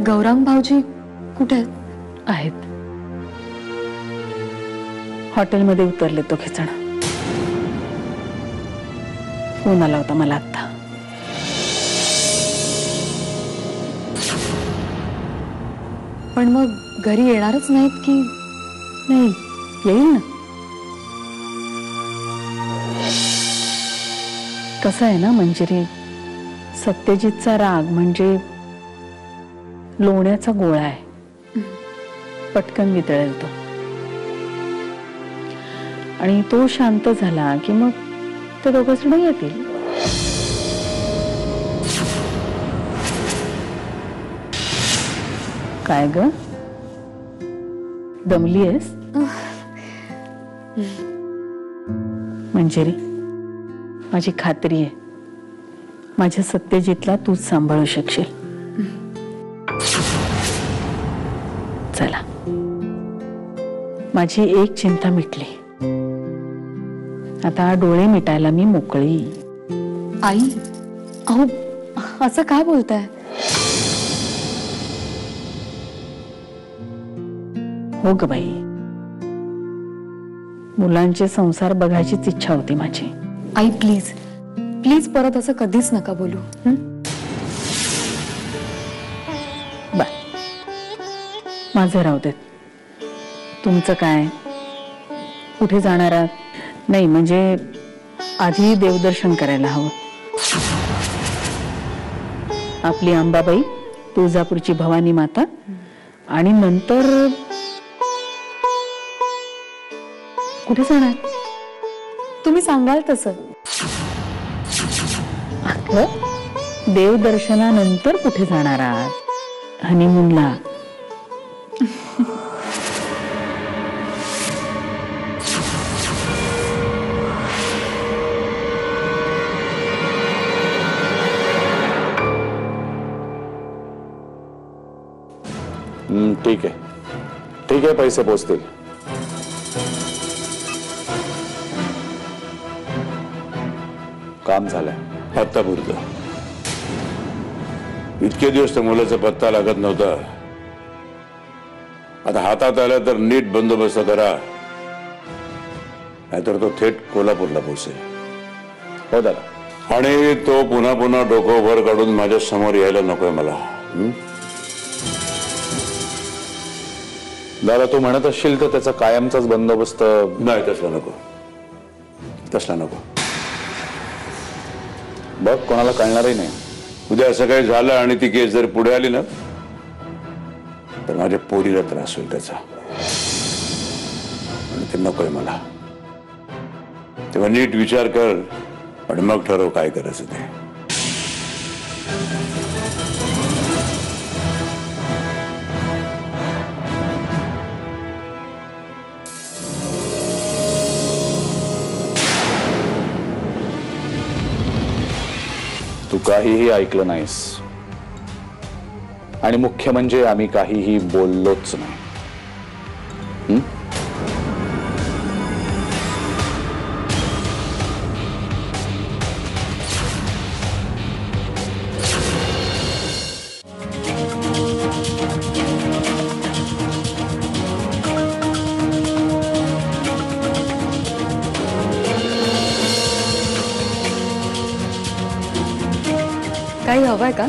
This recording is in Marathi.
गौरांग भाऊजी कुठे आहेत? आहेत, हॉटेलमध्ये उतरले तो खेचण. फोन आला होता मला आता. पण मग घरी येणारच नाहीत की? नाही, येईल ना. कसं आहे ना मंजिरी, सत्यजितचा राग म्हणजे लोण्याचा गोळा आहे, पटकन वितळेल तो. आणि तो शांत झाला की मग ते दोघं जण येतील. काय ग, दमली आहेस? मंजिरी, माझी खात्री आहे माझ्या सत्यजितला तूच सांभाळू शकशील. चला, माझी एक चिंता मिटली. आता डोळे मिटायला मी मोकळी. आई, अहो असं काय बोलताय? हो ग बाई, मुलांचे संसार बघायचीच इच्छा होती माझी. आई प्लीज प्लीज परत असं कधीच नका बोलू. बाय, माझं राहू देत. तुमचं काय, कुठे जाणार आहात? नाही म्हणजे आधी देवदर्शन करायला हवं. आपली अंबाबाई, तुळजापूरची भवानी माता, आणि नंतर कुठे जाणार? तुम्ही सांगाल तसं. देवदर्शनानंतर कुठे जाणार आहात? हनीमूनला. ठीक आहे, ठीक आहे, पैसे पोचतील. काम झालंय. पत्ता पुरता. इतके दिवस त्या मुलाचा पत्ता लागत नव्हता. आता हातात आलं तर नीट बंदोबस्त करा, नाहीतर तो थेट कोल्हापूरला पोहोचेल. हो दादा. आणि तो पुन्हा पुन्हा डोकं वर काढून माझ्या समोर यायला नकोय मला. दादा, तू म्हणत असशील तर त्याचा कायमचाच बंदोबस्त. नाही, तसला नको, तसला नको. बघ, कोणाला कळणारही नाही. उद्या असं काही झालं आणि ती केस जर पुढे आली ना, तर माझ्या पोरीला त्रास होईल त्याचा. आणि ते नकोय मला. तेव्हा नीट विचार कर आणि मग ठरव काय करायचं ते. तू काहीही ऐकलं नाहीस, आणि मुख्य म्हणजे आम्ही काहीही बोललोच नाही. काही हवंय का?